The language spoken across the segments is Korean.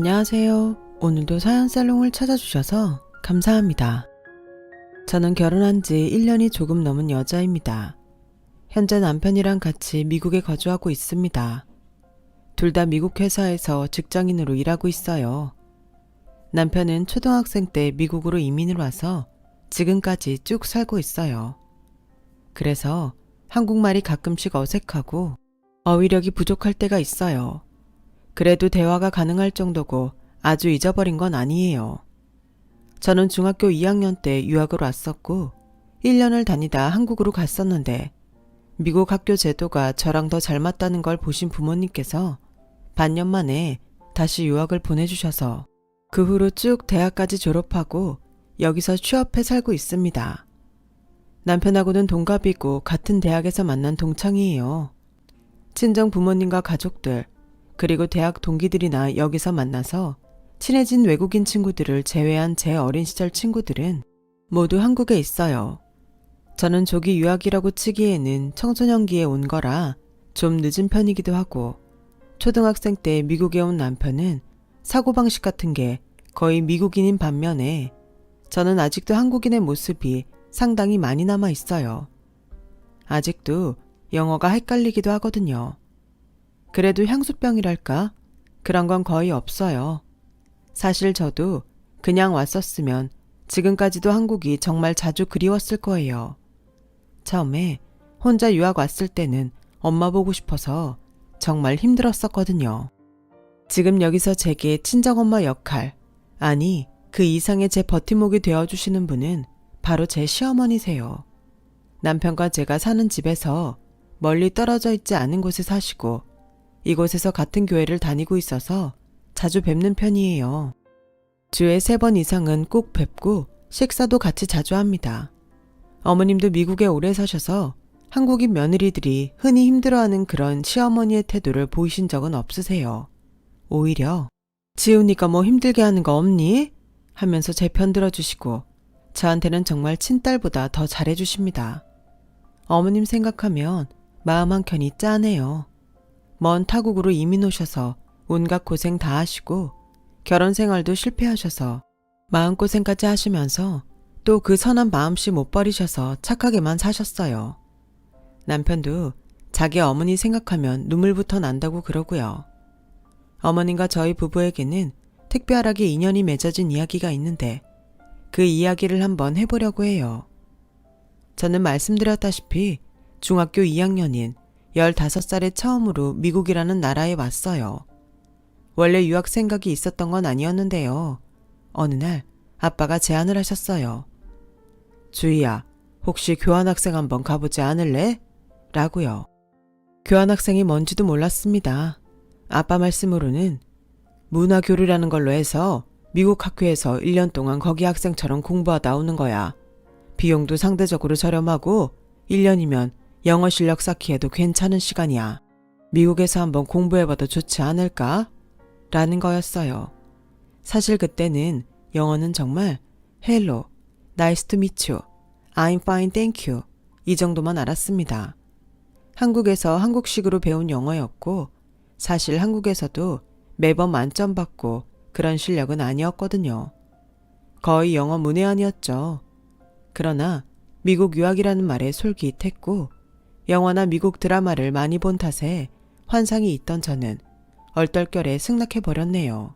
안녕하세요. 오늘도 사연살롱을 찾아주셔서 감사합니다. 저는 결혼한 지 1년이 조금 넘은 여자입니다. 현재 남편이랑 같이 미국에 거주하고 있습니다. 둘 다 미국 회사에서 직장인으로 일하고 있어요. 남편은 초등학생 때 미국으로 이민을 와서 지금까지 쭉 살고 있어요. 그래서 한국말이 가끔씩 어색하고 어휘력이 부족할 때가 있어요. 그래도 대화가 가능할 정도고 아주 잊어버린 건 아니에요. 저는 중학교 2학년 때 유학을 왔었고 1년을 다니다 한국으로 갔었는데 미국 학교 제도가 저랑 더 잘 맞다는 걸 보신 부모님께서 반년 만에 다시 유학을 보내주셔서 그 후로 쭉 대학까지 졸업하고 여기서 취업해 살고 있습니다. 남편하고는 동갑이고 같은 대학에서 만난 동창이에요. 친정 부모님과 가족들 그리고 대학 동기들이나 여기서 만나서 친해진 외국인 친구들을 제외한 제 어린 시절 친구들은 모두 한국에 있어요. 저는 조기 유학이라고 치기에는 청소년기에 온 거라 좀 늦은 편이기도 하고 초등학생 때 미국에 온 남편은 사고방식 같은 게 거의 미국인인 반면에 저는 아직도 한국인의 모습이 상당히 많이 남아 있어요. 아직도 영어가 헷갈리기도 하거든요. 그래도 향수병이랄까? 그런 건 거의 없어요. 사실 저도 그냥 왔었으면 지금까지도 한국이 정말 자주 그리웠을 거예요. 처음에 혼자 유학 왔을 때는 엄마 보고 싶어서 정말 힘들었었거든요. 지금 여기서 제게 친정엄마 역할, 아니 그 이상의 제 버팀목이 되어주시는 분은 바로 제 시어머니세요. 남편과 제가 사는 집에서 멀리 떨어져 있지 않은 곳에 사시고 이곳에서 같은 교회를 다니고 있어서 자주 뵙는 편이에요. 주에 3번 이상은 꼭 뵙고 식사도 같이 자주 합니다. 어머님도 미국에 오래 사셔서 한국인 며느리들이 흔히 힘들어하는 그런 시어머니의 태도를 보이신 적은 없으세요. 오히려 지우니까 뭐 힘들게 하는 거 없니? 하면서 제 편 들어주시고 저한테는 정말 친딸보다 더 잘해주십니다. 어머님 생각하면 마음 한켠이 짠해요. 먼 타국으로 이민 오셔서 온갖 고생 다 하시고 결혼 생활도 실패하셔서 마음고생까지 하시면서 또 그 선한 마음씨 못 버리셔서 착하게만 사셨어요. 남편도 자기 어머니 생각하면 눈물부터 난다고 그러고요. 어머님과 저희 부부에게는 특별하게 인연이 맺어진 이야기가 있는데 그 이야기를 한번 해보려고 해요. 저는 말씀드렸다시피 중학교 2학년인 15살에 처음으로 미국이라는 나라에 왔어요. 원래 유학 생각이 있었던 건 아니었는데요. 어느 날 아빠가 제안을 하셨어요. 주희야, 혹시 교환학생 한번 가보지 않을래? 라고요. 교환학생이 뭔지도 몰랐습니다. 아빠 말씀으로는 문화교류라는 걸로 해서 미국 학교에서 1년 동안 거기 학생처럼 공부하다 오는 거야. 비용도 상대적으로 저렴하고 1년이면 영어 실력 쌓기에도 괜찮은 시간이야. 미국에서 한번 공부해봐도 좋지 않을까? 라는 거였어요. 사실 그때는 영어는 정말 Hello, nice to meet you, I'm fine, thank you 이 정도만 알았습니다. 한국에서 한국식으로 배운 영어였고 사실 한국에서도 매번 만점 받고 그런 실력은 아니었거든요. 거의 영어 문외한이었죠. 그러나 미국 유학이라는 말에 솔깃했고 영화나 미국 드라마를 많이 본 탓에 환상이 있던 저는 얼떨결에 승낙해버렸네요.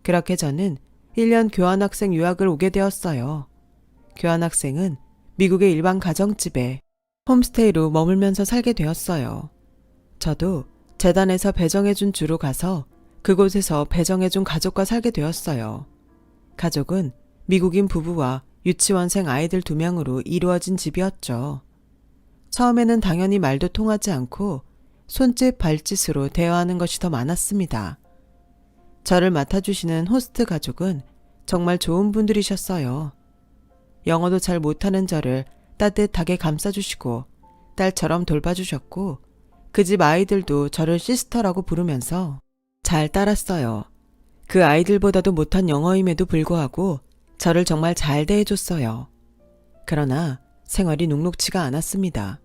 그렇게 저는 1년 교환학생 유학을 오게 되었어요. 교환학생은 미국의 일반 가정집에 홈스테이로 머물면서 살게 되었어요. 저도 재단에서 배정해준 주로 가서 그곳에서 배정해준 가족과 살게 되었어요. 가족은 미국인 부부와 유치원생 아이들 2명으로 이루어진 집이었죠. 처음에는 당연히 말도 통하지 않고 손짓 발짓으로 대화하는 것이 더 많았습니다. 저를 맡아주시는 호스트 가족은 정말 좋은 분들이셨어요. 영어도 잘 못하는 저를 따뜻하게 감싸주시고 딸처럼 돌봐주셨고 그 집 아이들도 저를 시스터라고 부르면서 잘 따랐어요. 그 아이들보다도 못한 영어임에도 불구하고 저를 정말 잘 대해줬어요. 그러나 생활이 녹록지가 않았습니다.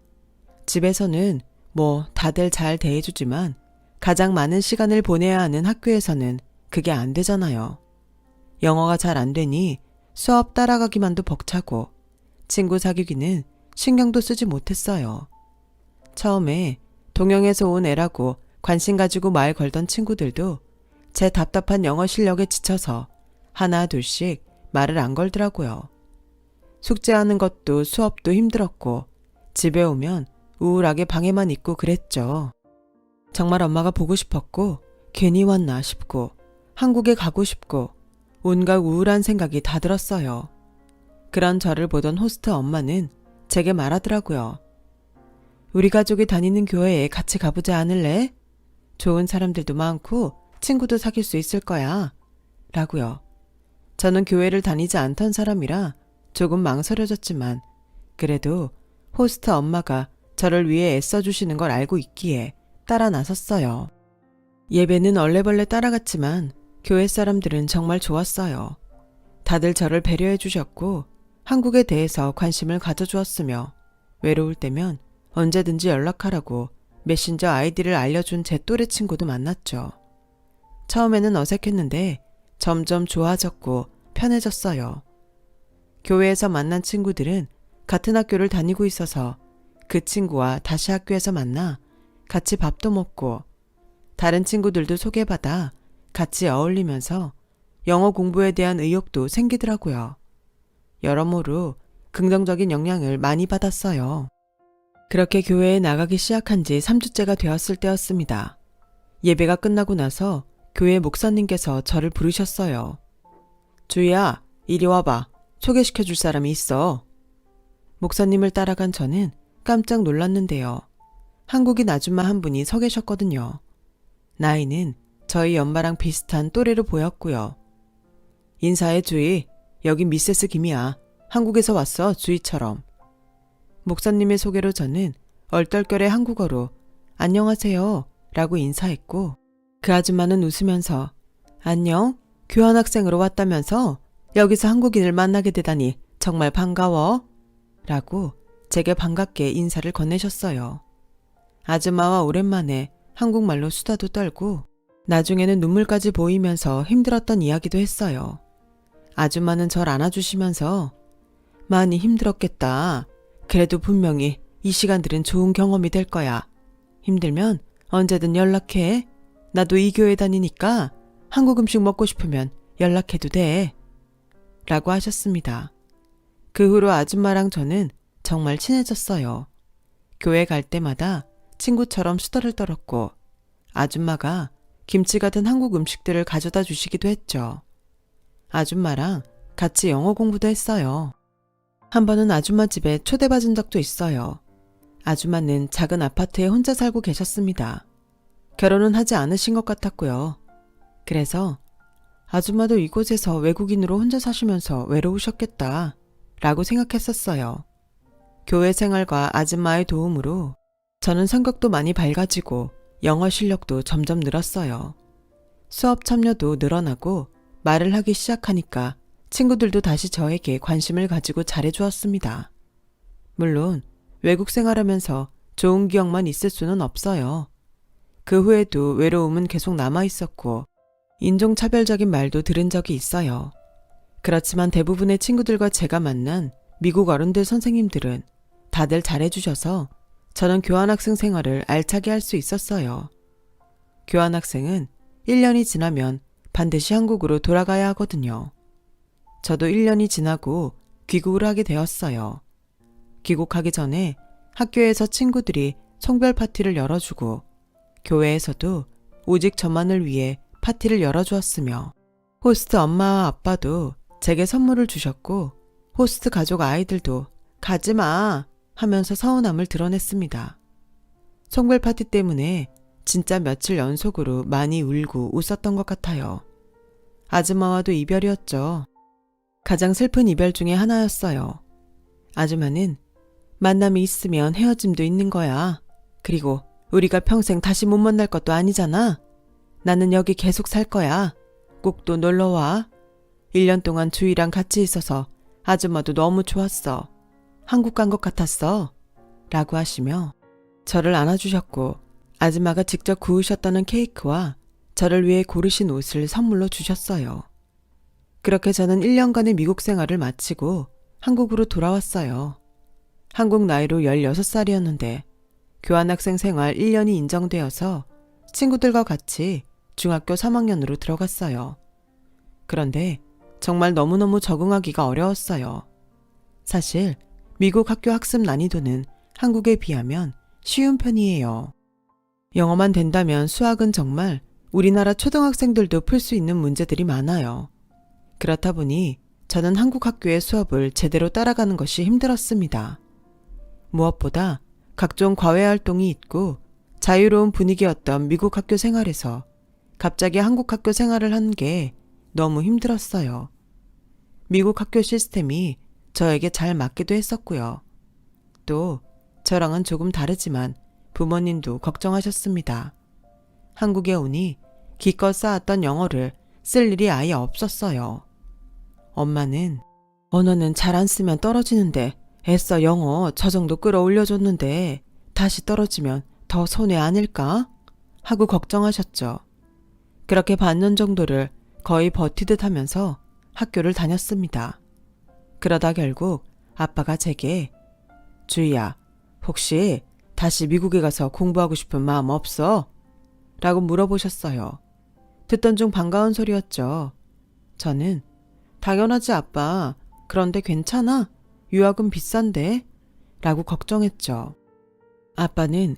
집에서는 뭐 다들 잘 대해주지만 가장 많은 시간을 보내야 하는 학교에서는 그게 안 되잖아요. 영어가 잘 안 되니 수업 따라가기만도 벅차고 친구 사귀기는 신경도 쓰지 못했어요. 처음에 동영에서 온 애라고 관심 가지고 말 걸던 친구들도 제 답답한 영어 실력에 지쳐서 하나 둘씩 말을 안 걸더라고요. 숙제하는 것도 수업도 힘들었고 집에 오면 우울하게 방에만 있고 그랬죠. 정말 엄마가 보고 싶었고 괜히 왔나 싶고 한국에 가고 싶고 온갖 우울한 생각이 다 들었어요. 그런 저를 보던 호스트 엄마는 제게 말하더라고요. 우리 가족이 다니는 교회에 같이 가보지 않을래? 좋은 사람들도 많고 친구도 사귈 수 있을 거야. 라고요. 저는 교회를 다니지 않던 사람이라 조금 망설여졌지만 그래도 호스트 엄마가 저를 위해 애써주시는 걸 알고 있기에 따라 나섰어요. 예배는 얼레벌레 따라갔지만 교회 사람들은 정말 좋았어요. 다들 저를 배려해 주셨고 한국에 대해서 관심을 가져주었으며 외로울 때면 언제든지 연락하라고 메신저 아이디를 알려준 제 또래 친구도 만났죠. 처음에는 어색했는데 점점 좋아졌고 편해졌어요. 교회에서 만난 친구들은 같은 학교를 다니고 있어서 그 친구와 다시 학교에서 만나 같이 밥도 먹고 다른 친구들도 소개받아 같이 어울리면서 영어 공부에 대한 의욕도 생기더라고요. 여러모로 긍정적인 영향을 많이 받았어요. 그렇게 교회에 나가기 시작한 지 3주째가 되었을 때였습니다. 예배가 끝나고 나서 교회 목사님께서 저를 부르셨어요. 주희야, 이리 와봐. 소개시켜 줄 사람이 있어. 목사님을 따라간 저는 깜짝 놀랐는데요. 한국인 아줌마 한 분이 서 계셨거든요. 나이는 저희 엄마랑 비슷한 또래로 보였고요. 인사해 주희. 여긴 미세스 김이야. 한국에서 왔어, 주희처럼. 목사님의 소개로 저는 얼떨결에 한국어로 안녕하세요 라고 인사했고 그 아줌마는 웃으면서 안녕, 교환학생으로 왔다면서 여기서 한국인을 만나게 되다니 정말 반가워 라고 제게 반갑게 인사를 건네셨어요. 아줌마와 오랜만에 한국말로 수다도 떨고 나중에는 눈물까지 보이면서 힘들었던 이야기도 했어요. 아줌마는 절 안아주시면서 많이 힘들었겠다. 그래도 분명히 이 시간들은 좋은 경험이 될 거야. 힘들면 언제든 연락해. 나도 이 교회 다니니까 한국 음식 먹고 싶으면 연락해도 돼. 라고 하셨습니다. 그 후로 아줌마랑 저는 정말 친해졌어요. 교회 갈 때마다 친구처럼 수다를 떨었고 아줌마가 김치 같은 한국 음식들을 가져다 주시기도 했죠. 아줌마랑 같이 영어 공부도 했어요. 한 번은 아줌마 집에 초대받은 적도 있어요. 아줌마는 작은 아파트에 혼자 살고 계셨습니다. 결혼은 하지 않으신 것 같았고요. 그래서 아줌마도 이곳에서 외국인으로 혼자 사시면서 외로우셨겠다 라고 생각했었어요. 교회 생활과 아줌마의 도움으로 저는 성격도 많이 밝아지고 영어 실력도 점점 늘었어요. 수업 참여도 늘어나고 말을 하기 시작하니까 친구들도 다시 저에게 관심을 가지고 잘해주었습니다. 물론 외국 생활하면서 좋은 기억만 있을 수는 없어요. 그 후에도 외로움은 계속 남아있었고 인종차별적인 말도 들은 적이 있어요. 그렇지만 대부분의 친구들과 제가 만난 미국 어른들 선생님들은 다들 잘해주셔서 저는 교환학생 생활을 알차게 할 수 있었어요. 교환학생은 1년이 지나면 반드시 한국으로 돌아가야 하거든요. 저도 1년이 지나고 귀국을 하게 되었어요. 귀국하기 전에 학교에서 친구들이 송별 파티를 열어주고 교회에서도 오직 저만을 위해 파티를 열어주었으며 호스트 엄마와 아빠도 제게 선물을 주셨고 호스트 가족 아이들도 가지마 하면서 서운함을 드러냈습니다. 송별 파티 때문에 진짜 며칠 연속으로 많이 울고 웃었던 것 같아요. 아줌마와도 이별이었죠. 가장 슬픈 이별 중에 하나였어요. 아줌마는 만남이 있으면 헤어짐도 있는 거야. 그리고 우리가 평생 다시 못 만날 것도 아니잖아. 나는 여기 계속 살 거야. 꼭 또 놀러와. 1년 동안 주희랑 같이 있어서 아줌마도 너무 좋았어. 한국 간 것 같았어. 라고 하시며 저를 안아주셨고 아줌마가 직접 구우셨다는 케이크와 저를 위해 고르신 옷을 선물로 주셨어요. 그렇게 저는 1년간의 미국 생활을 마치고 한국으로 돌아왔어요. 한국 나이로 16살이었는데 교환학생 생활 1년이 인정되어서 친구들과 같이 중학교 3학년으로 들어갔어요. 그런데 정말 너무너무 적응하기가 어려웠어요. 사실 미국 학교 학습 난이도는 한국에 비하면 쉬운 편이에요. 영어만 된다면 수학은 정말 우리나라 초등학생들도 풀 수 있는 문제들이 많아요. 그렇다 보니 저는 한국 학교의 수업을 제대로 따라가는 것이 힘들었습니다. 무엇보다 각종 과외 활동이 있고 자유로운 분위기였던 미국 학교 생활에서 갑자기 한국 학교 생활을 하는 게 너무 힘들었어요. 미국 학교 시스템이 저에게 잘 맞기도 했었고요. 또 저랑은 조금 다르지만 부모님도 걱정하셨습니다. 한국에 오니 기껏 쌓았던 영어를 쓸 일이 아예 없었어요. 엄마는 언어는 잘 안 쓰면 떨어지는데 애써 영어 저 정도 끌어올려줬는데 다시 떨어지면 더 손해 아닐까? 하고 걱정하셨죠. 그렇게 반년 정도를 거의 버티듯 하면서 학교를 다녔습니다. 그러다 결국 아빠가 제게 주희야, 혹시 다시 미국에 가서 공부하고 싶은 마음 없어? 라고 물어보셨어요. 듣던 중 반가운 소리였죠. 저는 당연하지 아빠. 그런데 괜찮아? 유학은 비싼데? 라고 걱정했죠. 아빠는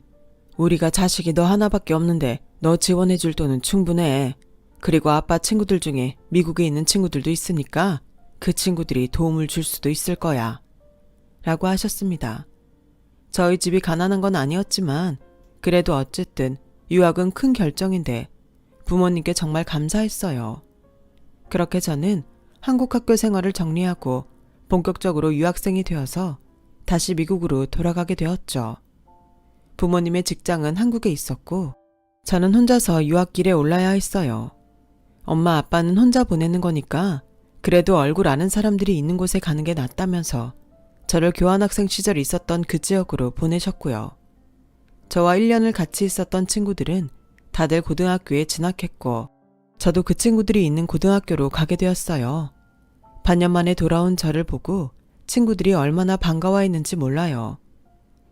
우리가 자식이 너 하나밖에 없는데 너 지원해줄 돈은 충분해. 그리고 아빠 친구들 중에 미국에 있는 친구들도 있으니까 그 친구들이 도움을 줄 수도 있을 거야. 라고 하셨습니다. 저희 집이 가난한 건 아니었지만 그래도 어쨌든 유학은 큰 결정인데 부모님께 정말 감사했어요. 그렇게 저는 한국 학교 생활을 정리하고 본격적으로 유학생이 되어서 다시 미국으로 돌아가게 되었죠. 부모님의 직장은 한국에 있었고 저는 혼자서 유학길에 올라야 했어요. 엄마 아빠는 혼자 보내는 거니까 그래도 얼굴 아는 사람들이 있는 곳에 가는 게 낫다면서 저를 교환학생 시절 있었던 그 지역으로 보내셨고요. 저와 1년을 같이 있었던 친구들은 다들 고등학교에 진학했고 저도 그 친구들이 있는 고등학교로 가게 되었어요. 반년 만에 돌아온 저를 보고 친구들이 얼마나 반가워했는지 몰라요.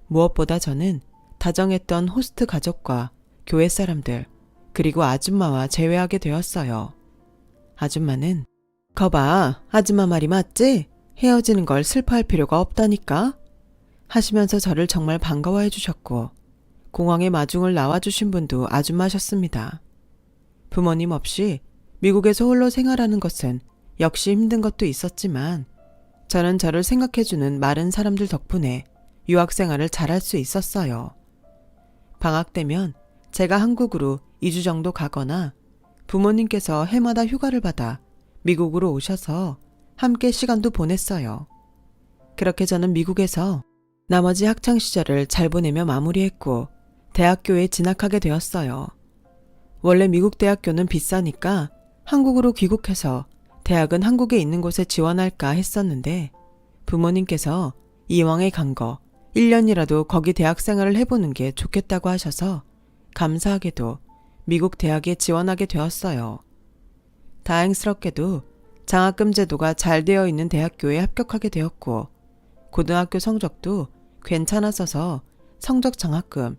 무엇보다 저는 다정했던 호스트 가족과 교회 사람들 그리고 아줌마와 재회하게 되었어요. 아줌마는 거봐, 아줌마 말이 맞지? 헤어지는 걸 슬퍼할 필요가 없다니까? 하시면서 저를 정말 반가워해 주셨고 공항에 마중을 나와주신 분도 아줌마셨습니다. 부모님 없이 미국에서 홀로 생활하는 것은 역시 힘든 것도 있었지만 저는 저를 생각해주는 많은 사람들 덕분에 유학생활을 잘할 수 있었어요. 방학 때면 제가 한국으로 2주 정도 가거나 부모님께서 해마다 휴가를 받아 미국으로 오셔서 함께 시간도 보냈어요. 그렇게 저는 미국에서 나머지 학창시절을 잘 보내며 마무리했고 대학교에 진학하게 되었어요. 원래 미국 대학교는 비싸니까 한국으로 귀국해서 대학은 한국에 있는 곳에 지원할까 했었는데 부모님께서 이왕에 간 거 1년이라도 거기 대학 생활을 해보는 게 좋겠다고 하셔서 감사하게도 미국 대학에 지원하게 되었어요. 다행스럽게도 장학금 제도가 잘 되어 있는 대학교에 합격하게 되었고 고등학교 성적도 괜찮았어서 성적 장학금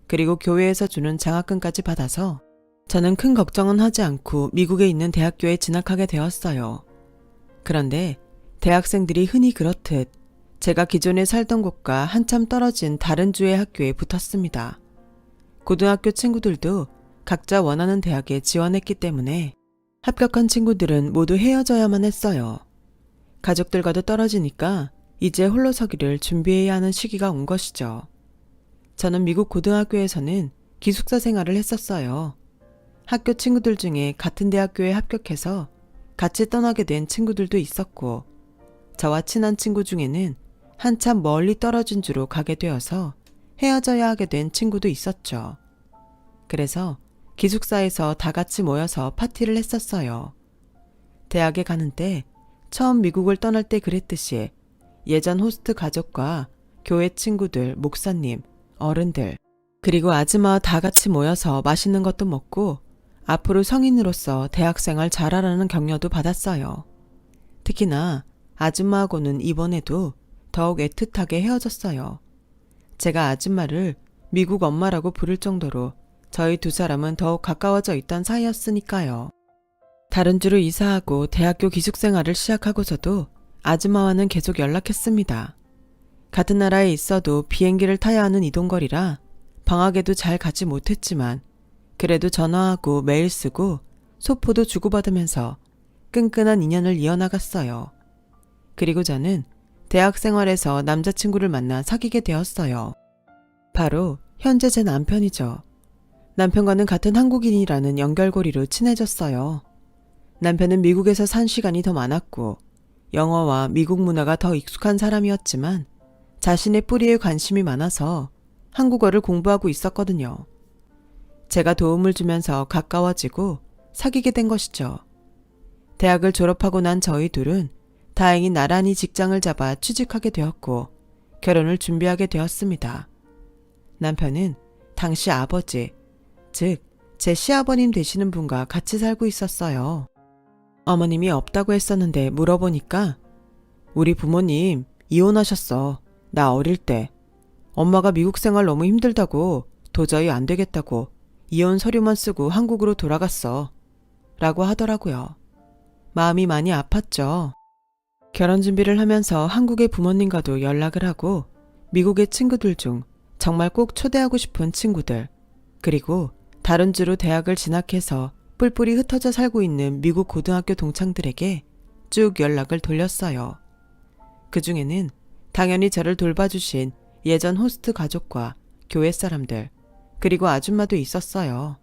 그리고 교회에서 주는 장학금까지 받아서 저는 큰 걱정은 하지 않고 미국에 있는 대학교에 진학하게 되었어요. 그런데 대학생들이 흔히 그렇듯 제가 기존에 살던 곳과 한참 떨어진 다른 주의 학교에 붙었습니다. 고등학교 친구들도 각자 원하는 대학에 지원했기 때문에 합격한 친구들은 모두 헤어져야만 했어요. 가족들과도 떨어지니까 이제 홀로 서기를 준비해야 하는 시기가 온 것이죠. 저는 미국 고등학교에서는 기숙사 생활을 했었어요. 학교 친구들 중에 같은 대학교에 합격해서 같이 떠나게 된 친구들도 있었고 저와 친한 친구 중에는 한참 멀리 떨어진 주로 가게 되어서 헤어져야 하게 된 친구도 있었죠. 그래서 기숙사에서 다 같이 모여서 파티를 했었어요. 대학에 가는 때 처음 미국을 떠날 때 그랬듯이 예전 호스트 가족과 교회 친구들, 목사님, 어른들 그리고 아줌마와 다 같이 모여서 맛있는 것도 먹고 앞으로 성인으로서 대학생활 잘하라는 격려도 받았어요. 특히나 아줌마하고는 이번에도 더욱 애틋하게 헤어졌어요. 제가 아줌마를 미국 엄마라고 부를 정도로 저희 두 사람은 더욱 가까워져 있던 사이였으니까요. 다른 주로 이사하고 대학교 기숙생활을 시작하고서도 아줌마와는 계속 연락했습니다. 같은 나라에 있어도 비행기를 타야 하는 이동거리라 방학에도 잘 가지 못했지만 그래도 전화하고 메일 쓰고 소포도 주고받으면서 끈끈한 인연을 이어나갔어요. 그리고 저는 대학 생활에서 남자친구를 만나 사귀게 되었어요. 바로 현재 제 남편이죠. 남편과는 같은 한국인이라는 연결고리로 친해졌어요. 남편은 미국에서 산 시간이 더 많았고 영어와 미국 문화가 더 익숙한 사람이었지만 자신의 뿌리에 관심이 많아서 한국어를 공부하고 있었거든요. 제가 도움을 주면서 가까워지고 사귀게 된 것이죠. 대학을 졸업하고 난 저희 둘은 다행히 나란히 직장을 잡아 취직하게 되었고 결혼을 준비하게 되었습니다. 남편은 당시 아버지, 즉 제 시아버님 되시는 분과 같이 살고 있었어요. 어머님이 없다고 했었는데 물어보니까 우리 부모님 이혼하셨어. 나 어릴 때. 엄마가 미국 생활 너무 힘들다고 도저히 안 되겠다고 이혼 서류만 쓰고 한국으로 돌아갔어. 라고 하더라고요. 마음이 많이 아팠죠. 결혼 준비를 하면서 한국의 부모님과도 연락을 하고 미국의 친구들 중 정말 꼭 초대하고 싶은 친구들, 그리고 다른 주로 대학을 진학해서 뿔뿔이 흩어져 살고 있는 미국 고등학교 동창들에게 쭉 연락을 돌렸어요. 그 중에는 당연히 저를 돌봐주신 예전 호스트 가족과 교회 사람들, 그리고 아줌마도 있었어요.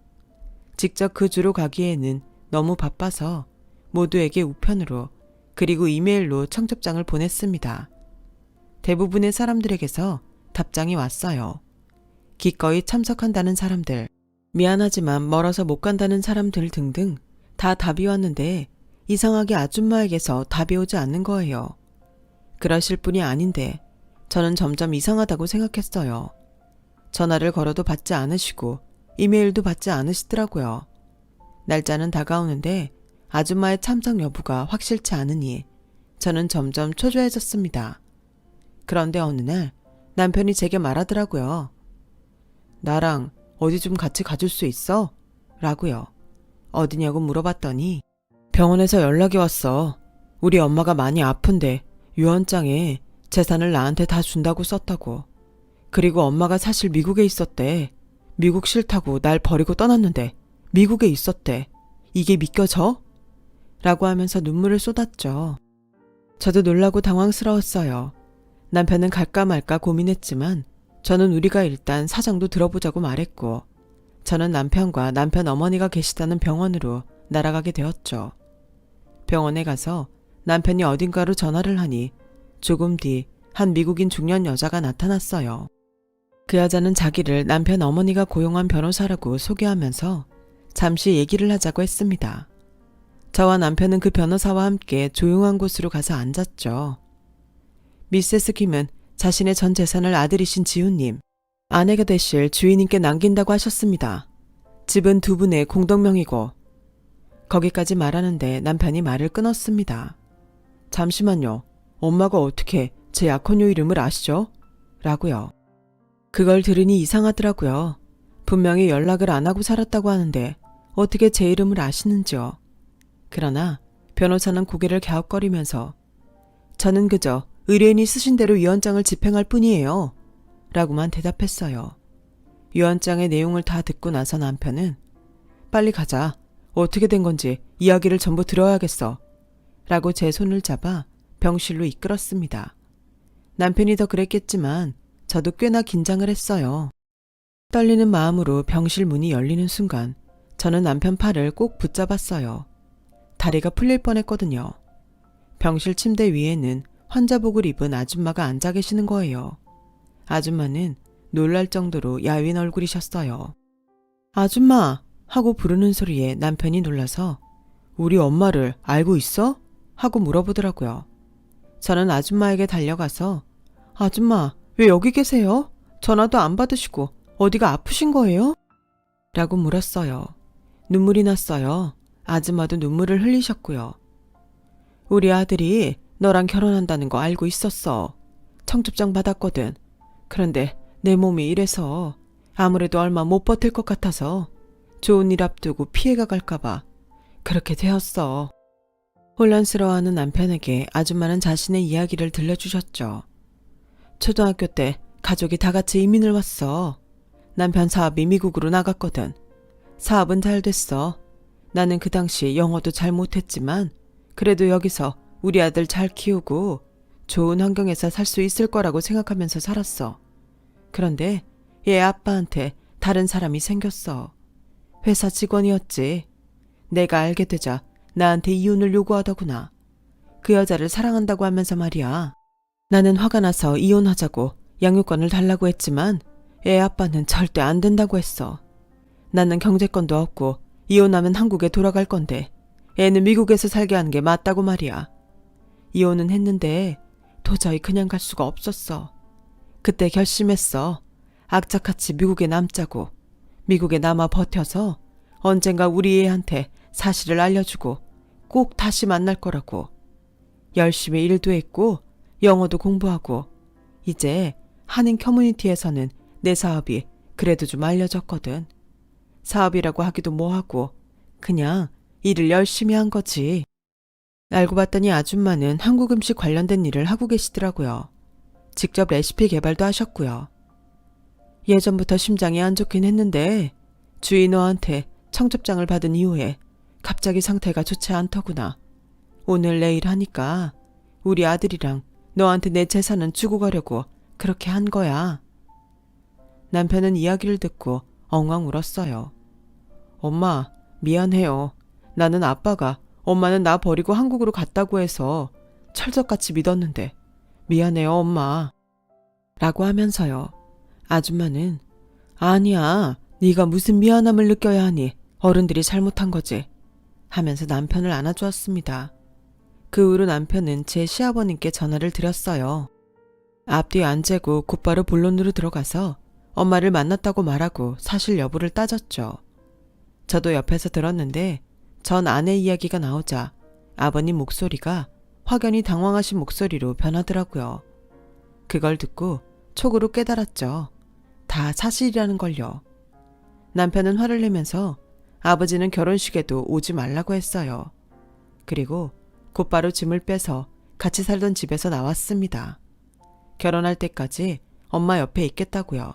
직접 그 주로 가기에는 너무 바빠서 모두에게 우편으로 그리고 이메일로 청첩장을 보냈습니다. 대부분의 사람들에게서 답장이 왔어요. 기꺼이 참석한다는 사람들, 미안하지만 멀어서 못 간다는 사람들 등등 다 답이 왔는데 이상하게 아줌마에게서 답이 오지 않는 거예요. 그러실 분이 아닌데 저는 점점 이상하다고 생각했어요. 전화를 걸어도 받지 않으시고 이메일도 받지 않으시더라고요. 날짜는 다가오는데 아줌마의 참석 여부가 확실치 않으니 저는 점점 초조해졌습니다. 그런데 어느 날 남편이 제게 말하더라고요. 나랑 어디 좀 같이 가줄 수 있어? 라고요. 어디냐고 물어봤더니 병원에서 연락이 왔어. 우리 엄마가 많이 아픈데 유언장에 재산을 나한테 다 준다고 썼다고. 그리고 엄마가 사실 미국에 있었대. 미국 싫다고 날 버리고 떠났는데 미국에 있었대. 이게 믿겨져? 라고 하면서 눈물을 쏟았죠. 저도 놀라고 당황스러웠어요. 남편은 갈까 말까 고민했지만 저는 우리가 일단 사정도 들어보자고 말했고 저는 남편과 남편 어머니가 계시다는 병원으로 날아가게 되었죠. 병원에 가서 남편이 어딘가로 전화를 하니 조금 뒤 한 미국인 중년 여자가 나타났어요. 그 여자는 자기를 남편 어머니가 고용한 변호사라고 소개하면서 잠시 얘기를 하자고 했습니다. 저와 남편은 그 변호사와 함께 조용한 곳으로 가서 앉았죠. 미세스 김은 자신의 전 재산을 아들이신 지훈님, 아내가 되실 주인님께 남긴다고 하셨습니다. 집은 두 분의 공동명이고. 거기까지 말하는데 남편이 말을 끊었습니다. 잠시만요. 엄마가 어떻게 제 약혼녀 이름을 아시죠? 라고요. 그걸 들으니 이상하더라고요. 분명히 연락을 안 하고 살았다고 하는데 어떻게 제 이름을 아시는지요. 그러나 변호사는 고개를 갸웃거리면서 저는 그저 의뢰인이 쓰신 대로 유언장을 집행할 뿐이에요. 라고만 대답했어요. 유언장의 내용을 다 듣고 나서 남편은 빨리 가자. 어떻게 된 건지 이야기를 전부 들어야겠어. 라고 제 손을 잡아 병실로 이끌었습니다. 남편이 더 그랬겠지만 저도 꽤나 긴장을 했어요. 떨리는 마음으로 병실 문이 열리는 순간 저는 남편 팔을 꼭 붙잡았어요. 다리가 풀릴 뻔했거든요. 병실 침대 위에는 환자복을 입은 아줌마가 앉아 계시는 거예요. 아줌마는 놀랄 정도로 야윈 얼굴이셨어요. 아줌마! 하고 부르는 소리에 남편이 놀라서 우리 엄마를 알고 있어? 하고 물어보더라고요. 저는 아줌마에게 달려가서 아줌마 왜 여기 계세요? 전화도 안 받으시고 어디가 아프신 거예요? 라고 물었어요. 눈물이 났어요. 아줌마도 눈물을 흘리셨고요. 우리 아들이 너랑 결혼한다는 거 알고 있었어. 청첩장 받았거든. 그런데 내 몸이 이래서 아무래도 얼마 못 버틸 것 같아서 좋은 일 앞두고 피해가 갈까봐 그렇게 되었어. 혼란스러워하는 남편에게 아줌마는 자신의 이야기를 들려주셨죠. 초등학교 때 가족이 다 같이 이민을 왔어. 남편 사업이 미국으로 나갔거든. 사업은 잘 됐어. 나는 그 당시 영어도 잘 못했지만 그래도 여기서 우리 아들 잘 키우고 좋은 환경에서 살 수 있을 거라고 생각하면서 살았어. 그런데 얘 아빠한테 다른 사람이 생겼어. 회사 직원이었지. 내가 알게 되자 나한테 이혼을 요구하더구나. 그 여자를 사랑한다고 하면서 말이야. 나는 화가 나서 이혼하자고 양육권을 달라고 했지만 애 아빠는 절대 안 된다고 했어. 나는 경제권도 없고 이혼하면 한국에 돌아갈 건데 애는 미국에서 살게 하는 게 맞다고 말이야. 이혼은 했는데 도저히 그냥 갈 수가 없었어. 그때 결심했어. 악착같이 미국에 남자고 미국에 남아 버텨서 언젠가 우리 애한테 사실을 알려주고 꼭 다시 만날 거라고. 열심히 일도 했고 영어도 공부하고 이제 한인 커뮤니티에서는 내 사업이 그래도 좀 알려졌거든. 사업이라고 하기도 뭐하고 그냥 일을 열심히 한 거지. 알고 봤더니 아줌마는 한국 음식 관련된 일을 하고 계시더라고요. 직접 레시피 개발도 하셨고요. 예전부터 심장이 안 좋긴 했는데 주위 너한테 청첩장을 받은 이후에 갑자기 상태가 좋지 않더구나. 오늘 내일 하니까 우리 아들이랑 너한테 내 재산은 주고 가려고 그렇게 한 거야. 남편은 이야기를 듣고 엉엉 울었어요. 엄마, 미안해요. 나는 아빠가 엄마는 나 버리고 한국으로 갔다고 해서 철석같이 믿었는데 미안해요, 엄마. 라고 하면서요. 아줌마는 아니야, 네가 무슨 미안함을 느껴야 하니 어른들이 잘못한 거지 하면서 남편을 안아주었습니다. 그 후로 남편은 제 시아버님께 전화를 드렸어요. 앞뒤 안 재고 곧바로 본론으로 들어가서 엄마를 만났다고 말하고 사실 여부를 따졌죠. 저도 옆에서 들었는데 전 아내 이야기가 나오자 아버님 목소리가 확연히 당황하신 목소리로 변하더라고요. 그걸 듣고 촉으로 깨달았죠. 다 사실이라는 걸요. 남편은 화를 내면서 아버지는 결혼식에도 오지 말라고 했어요. 그리고 곧바로 짐을 빼서 같이 살던 집에서 나왔습니다. 결혼할 때까지 엄마 옆에 있겠다고요.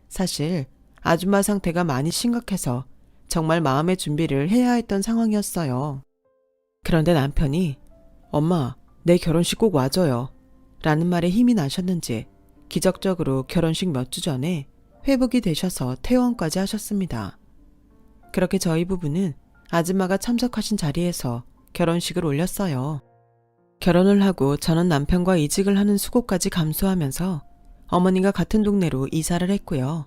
사실 아줌마 상태가 많이 심각해서 정말 마음의 준비를 해야 했던 상황이었어요. 그런데 남편이 엄마, 내 결혼식 꼭 와줘요 라는 말에 힘이 나셨는지 기적적으로 결혼식 몇 주 전에 회복이 되셔서 퇴원까지 하셨습니다. 그렇게 저희 부부는 아줌마가 참석하신 자리에서 결혼식을 올렸어요. 결혼을 하고 저는 남편과 이직을 하는 수고까지 감수하면서 어머니가 같은 동네로 이사를 했고요.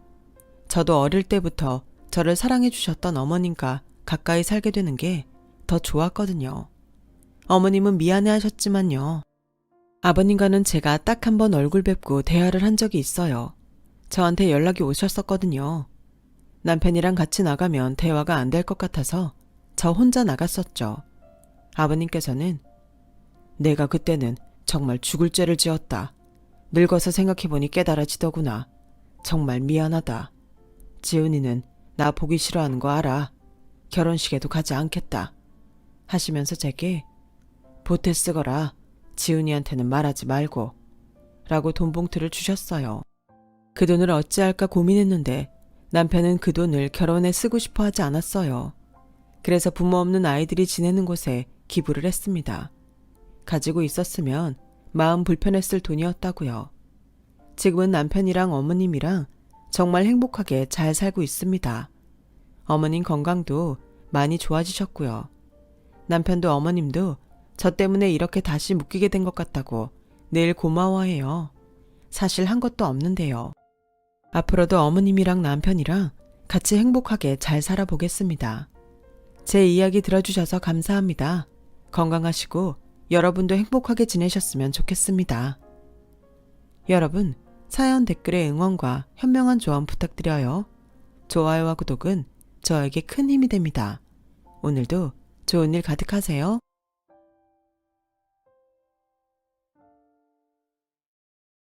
저도 어릴 때부터 저를 사랑해 주셨던 어머님과 가까이 살게 되는 게 더 좋았거든요. 어머님은 미안해 하셨지만요. 아버님과는 제가 딱 한 번 얼굴 뵙고 대화를 한 적이 있어요. 저한테 연락이 오셨었거든요. 남편이랑 같이 나가면 대화가 안 될 것 같아서 저 혼자 나갔었죠. 아버님께서는 내가 그때는 정말 죽을 죄를 지었다. 늙어서 생각해보니 깨달아지더구나. 정말 미안하다. 지은이는 나 보기 싫어하는 거 알아. 결혼식에도 가지 않겠다. 하시면서 제게 보태 쓰거라. 지은이한테는 말하지 말고 라고 돈봉투를 주셨어요. 그 돈을 어찌할까 고민했는데 남편은 그 돈을 결혼에 쓰고 싶어 하지 않았어요. 그래서 부모 없는 아이들이 지내는 곳에 기부를 했습니다. 가지고 있었으면 마음 불편했을 돈이었다고요. 지금은 남편이랑 어머님이랑 정말 행복하게 잘 살고 있습니다. 어머님 건강도 많이 좋아지셨고요. 남편도 어머님도 저 때문에 이렇게 다시 묶이게 된 것 같다고 늘 고마워해요. 사실 한 것도 없는데요. 앞으로도 어머님이랑 남편이랑 같이 행복하게 잘 살아보겠습니다. 제 이야기 들어주셔서 감사합니다. 건강하시고 여러분도 행복하게 지내셨으면 좋겠습니다. 여러분, 사연 댓글에 응원과 현명한 조언 부탁드려요. 좋아요와 구독은 저에게 큰 힘이 됩니다. 오늘도 좋은 일 가득하세요.